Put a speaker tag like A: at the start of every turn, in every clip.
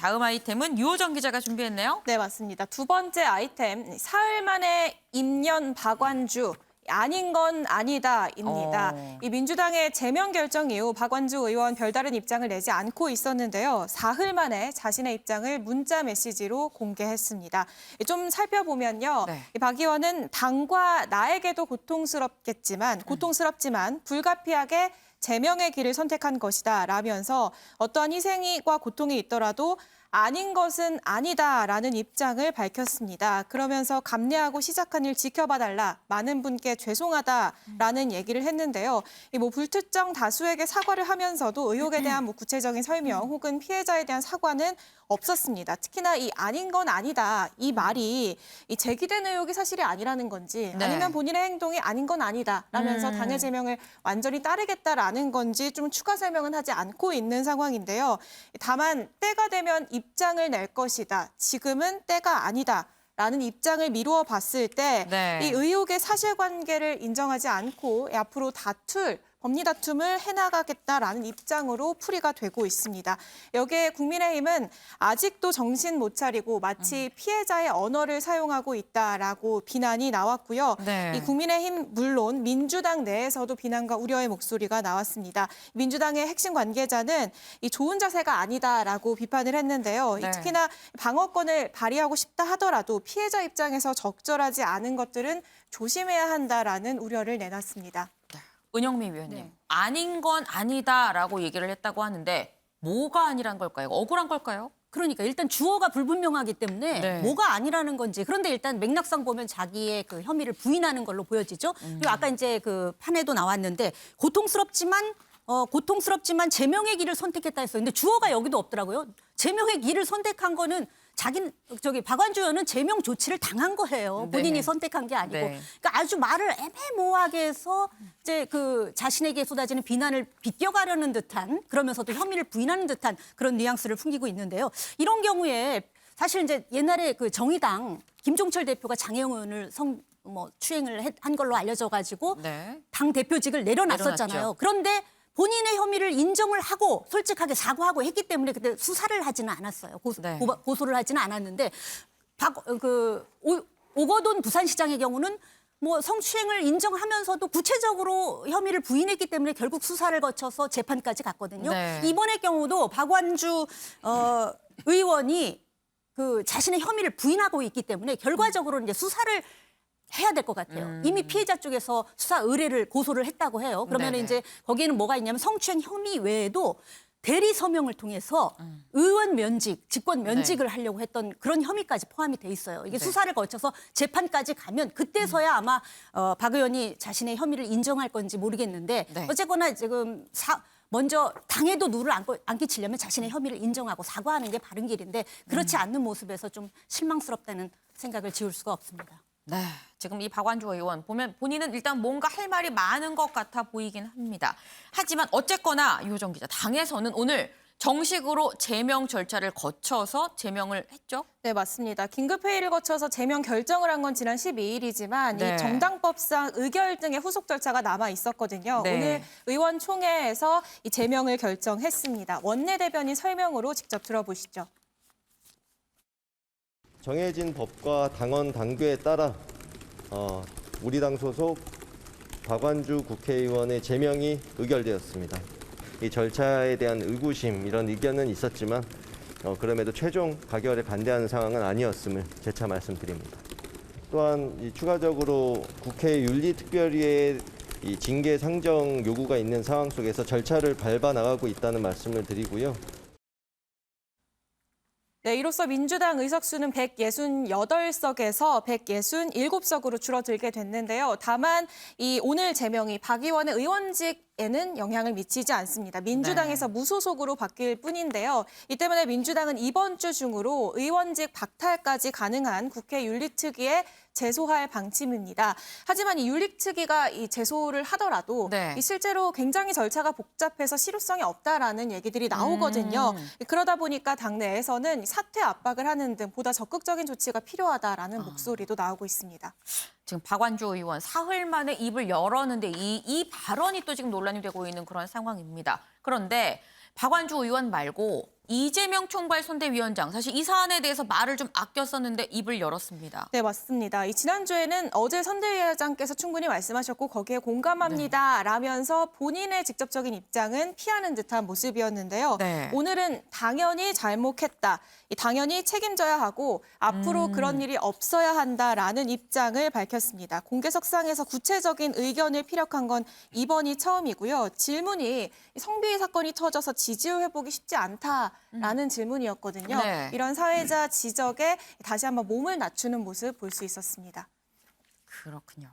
A: 다음 아이템은 유호정 기자가 준비했네요.
B: 네, 맞습니다. 두 번째 아이템, 사흘 만에 임년 박완주. 아닌 건 아니다입니다. 이 민주당의 제명 결정 이후 박완주 의원 별다른 입장을 내지 않고 있었는데요. 사흘 만에 자신의 입장을 문자 메시지로 공개했습니다. 좀 살펴보면요.
A: 네.
B: 이 박 의원은 당과 나에게도 고통스럽지만 불가피하게 제명의 길을 선택한 것이다 라면서 어떠한 희생과 고통이 있더라도 아닌 것은 아니다라는 입장을 밝혔습니다. 그러면서 감내하고 시작한 일 지켜봐달라, 많은 분께 죄송하다라는 얘기를 했는데요. 불특정 다수에게 사과를 하면서도 의혹에 대한 구체적인 설명 혹은 피해자에 대한 사과는 없었습니다. 특히나 이 아닌 건 아니다, 이 말이 이 제기된 의혹이 사실이 아니라는 건지 아니면 본인의 행동이 아닌 건 아니다라면서 당의 제명을 완전히 따르겠다라는 건지 좀 추가 설명은 하지 않고 있는 상황인데요. 다만 때가 되면 입장을 낼 것이다. 지금은 때가 아니다. 라는 입장을 미루어 봤을 때 이 의혹의 사실관계를 인정하지 않고 앞으로 법리 다툼을 해나가겠다라는 입장으로 풀이가 되고 있습니다. 여기에 국민의힘은 아직도 정신 못 차리고 마치 피해자의 언어를 사용하고 있다라고 비난이 나왔고요. 이 국민의힘 물론 민주당 내에서도 비난과 우려의 목소리가 나왔습니다. 민주당의 핵심 관계자는 이 좋은 자세가 아니다라고 비판을 했는데요. 특히나 방어권을 발휘하고 싶다 하더라도 피해자 입장에서 적절하지 않은 것들은 조심해야 한다라는 우려를 내놨습니다.
A: 은영미 위원님, 아닌 건 아니다라고 얘기를 했다고 하는데 뭐가 아니란 걸까요? 억울한 걸까요?
C: 그러니까 일단 주어가 불분명하기 때문에 뭐가 아니라는 건지, 그런데 일단 맥락상 보면 자기의 그 혐의를 부인하는 걸로 보여지죠. 그리고 아까 이제 그 판에도 나왔는데 고통스럽지만 제명의 길을 선택했다 했어요. 근데 주어가 여기도 없더라고요. 제명의 길을 선택한 거는 박완주 의원은 제명 조치를 당한 거예요. 본인이 선택한 게 아니고. 그러니까 아주 말을 애매모호하게 해서 이제 그 자신에게 쏟아지는 비난을 비껴가려는 듯한, 그러면서도 혐의를 부인하는 듯한 그런 뉘앙스를 풍기고 있는데요. 이런 경우에 사실 이제 옛날에 그 정의당 김종철 대표가 장혜영 의원을 추행을 한 걸로 알려져 가지고 당 대표직을 내려놨었잖아요. 그런데 본인의 혐의를 인정을 하고 솔직하게 사과하고 했기 때문에 그때 수사를 하지는 않았어요. 고소를 하지는 않았는데 오거돈 부산시장의 경우는 성추행을 인정하면서도 구체적으로 혐의를 부인했기 때문에 결국 수사를 거쳐서 재판까지 갔거든요. 이번의 경우도 박완주 의원이 그 자신의 혐의를 부인하고 있기 때문에 결과적으로 이제 수사를 해야 될 것 같아요. 이미 피해자 쪽에서 수사 의뢰를 고소를 했다고 해요. 그러면 이제 거기에는 뭐가 있냐면 성추행 혐의 외에도 대리 서명을 통해서 의원 면직, 직권 면직을 하려고 했던 그런 혐의까지 포함이 돼 있어요. 이게 수사를 거쳐서 재판까지 가면 그때서야 아마 박 의원이 자신의 혐의를 인정할 건지 모르겠는데 어쨌거나 지금 먼저 당에도 누를 안 끼치려면 자신의 혐의를 인정하고 사과하는 게 바른 길인데 그렇지 않는 모습에서 좀 실망스럽다는 생각을 지울 수가 없습니다.
A: 네, 지금 이 박완주 의원 보면 본인은 일단 뭔가 할 말이 많은 것 같아 보이긴 합니다. 하지만 어쨌거나 유호정 기자, 당에서는 오늘 정식으로 제명 절차를 거쳐서 제명을 했죠?
B: 네, 맞습니다. 긴급회의를 거쳐서 제명 결정을 한 건 지난 12일이지만 이 정당법상 의결 등의 후속 절차가 남아 있었거든요. 오늘 의원총회에서 이 제명을 결정했습니다. 원내대변인 설명으로 직접 들어보시죠.
D: 정해진 법과 당원 당규에 따라 우리 당 소속 박완주 국회의원의 제명이 의결되었습니다. 이 절차에 대한 의구심, 이런 의견은 있었지만 그럼에도 최종 가결에 반대하는 상황은 아니었음을 재차 말씀드립니다. 또한 추가적으로 국회 윤리특별위의 이 징계 상정 요구가 있는 상황 속에서 절차를 밟아 나가고 있다는 말씀을 드리고요.
B: 네, 이로써 민주당 의석수는 168석에서 167석으로 줄어들게 됐는데요. 다만 이 오늘 제명이 박 의원의 의원직에는 영향을 미치지 않습니다. 민주당에서 무소속으로 바뀔 뿐인데요. 이 때문에 민주당은 이번 주 중으로 의원직 박탈까지 가능한 국회 윤리특위에 제소할 방침입니다. 하지만 이 윤리특위가 이 제소를 하더라도 이 실제로 굉장히 절차가 복잡해서 실효성이 없다라는 얘기들이 나오거든요. 그러다 보니까 당내에서는 사퇴 압박을 하는 등 보다 적극적인 조치가 필요하다라는 목소리도 나오고 있습니다.
A: 지금 박완주 의원 사흘 만에 입을 열었는데 이 발언이 또 지금 논란이 되고 있는 그런 상황입니다. 그런데 박완주 의원 말고 이재명 총괄 선대위원장 사실 이 사안에 대해서 말을 좀 아꼈었는데 입을 열었습니다.
B: 네, 맞습니다. 이 지난주에는 어제 선대위원장께서 충분히 말씀하셨고 거기에 공감합니다 라면서 본인의 직접적인 입장은 피하는 듯한 모습이었는데요.
A: 네.
B: 오늘은 당연히 잘못했다. 당연히 책임져야 하고 앞으로 그런 일이 없어야 한다라는 입장을 밝혔습니다. 공개석상에서 구체적인 의견을 피력한 건 이번이 처음이고요. 질문이 성비위 사건이 터져서 지지율 회복이 쉽지 않다라는 질문이었거든요.
A: 네.
B: 이런 사회자 지적에 다시 한번 몸을 낮추는 모습 볼 수 있었습니다.
A: 그렇군요.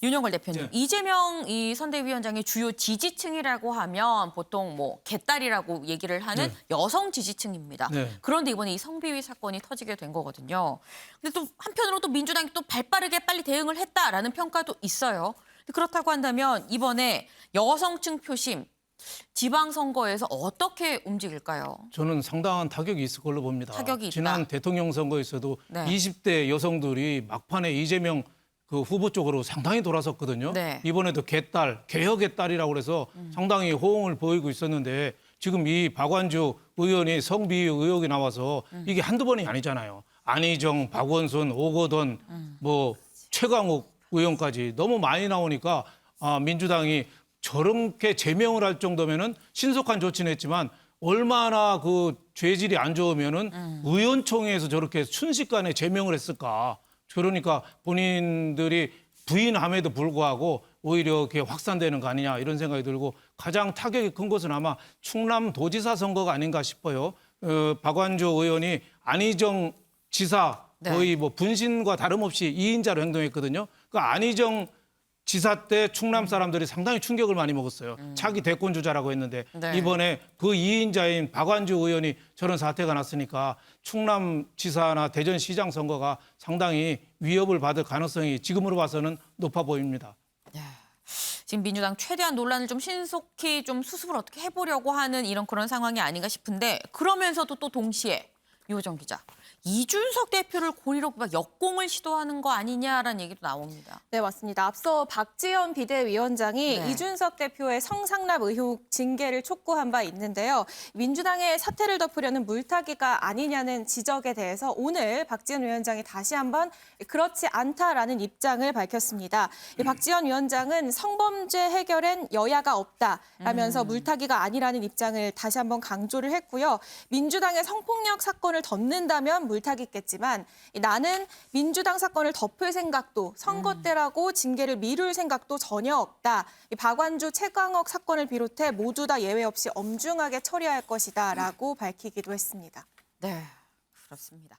A: 윤영걸 대표님,
E: 네.
A: 이재명 이 선대위원장의 주요 지지층이라고 하면 보통 뭐 개딸이라고 얘기를 하는
E: 네.
A: 여성 지지층입니다.
E: 네.
A: 그런데 이번에 이 성비위 사건이 터지게 된 거거든요. 근데 또 한편으로 또 민주당이 또 발빠르게 빨리 대응을 했다라는 평가도 있어요. 근데 그렇다고 한다면 이번에 여성층 표심 지방선거에서 어떻게 움직일까요?
E: 저는 상당한 타격이 있을 걸로 봅니다.
A: 타격이 있다.
E: 지난 대통령 선거에서도
A: 네.
E: 20대 여성들이 막판에 이재명 그 후보 쪽으로 상당히 돌아섰거든요.
A: 네.
E: 이번에도 개딸, 개혁의 딸이라고 해서 상당히 호응을 보이고 있었는데 지금 이 박완주 의원이 성비위 의혹이 나와서 이게 한두 번이 아니잖아요. 안희정, 박원순, 오거돈, 뭐 최강욱 의원까지 너무 많이 나오니까 민주당이 저렇게 제명을 할 정도면은 신속한 조치는 했지만 얼마나 그 죄질이 안 좋으면은 의원총회에서 저렇게 순식간에 제명을 했을까. 그러니까 본인들이 부인함에도 불구하고 오히려 이렇게 확산되는 거 아니냐 이런 생각이 들고 가장 타격이 큰 것은 아마 충남도지사 선거가 아닌가 싶어요. 박완주 의원이 안희정 지사 거의 뭐 분신과 다름없이 2인자로 행동했거든요. 그 안희정 지사 때 충남 사람들이 상당히 충격을 많이 먹었어요. 차기 대권 주자라고 했는데
A: 네.
E: 이번에 그 2인자인 박완주 의원이 저런 사태가 났으니까 충남 지사나 대전시장 선거가 상당히 위협을 받을 가능성이 지금으로 봐서는 높아 보입니다.
A: 지금 민주당 최대한 논란을 좀 신속히 좀 수습을 어떻게 해보려고 하는 이런 그런 상황이 아닌가 싶은데 그러면서도 또 동시에 유호정 기자. 이준석 대표를 고리로 막 역공을 시도하는 거 아니냐라는 얘기도 나옵니다.
B: 네, 맞습니다. 앞서 박지원 비대위원장이
A: 네.
B: 이준석 대표의 성상납 의혹 징계를 촉구한 바 있는데요. 민주당의 사퇴를 덮으려는 물타기가 아니냐는 지적에 대해서 오늘 박지원 위원장이 다시 한번 그렇지 않다라는 입장을 밝혔습니다. 이 박지원 위원장은 성범죄 해결엔 여야가 없다라면서 물타기가 아니라는 입장을 다시 한번 강조를 했고요. 민주당의 성폭력 사건을 덮는다면 물타기겠지만 나는 민주당 사건을 덮을 생각도 선거 때라고 징계를 미룰 생각도 전혀 없다. 이 박완주, 최강욱 사건을 비롯해 모두 다 예외 없이 엄중하게 처리할 것이다라고 밝히기도 했습니다.
A: 네, 그렇습니다.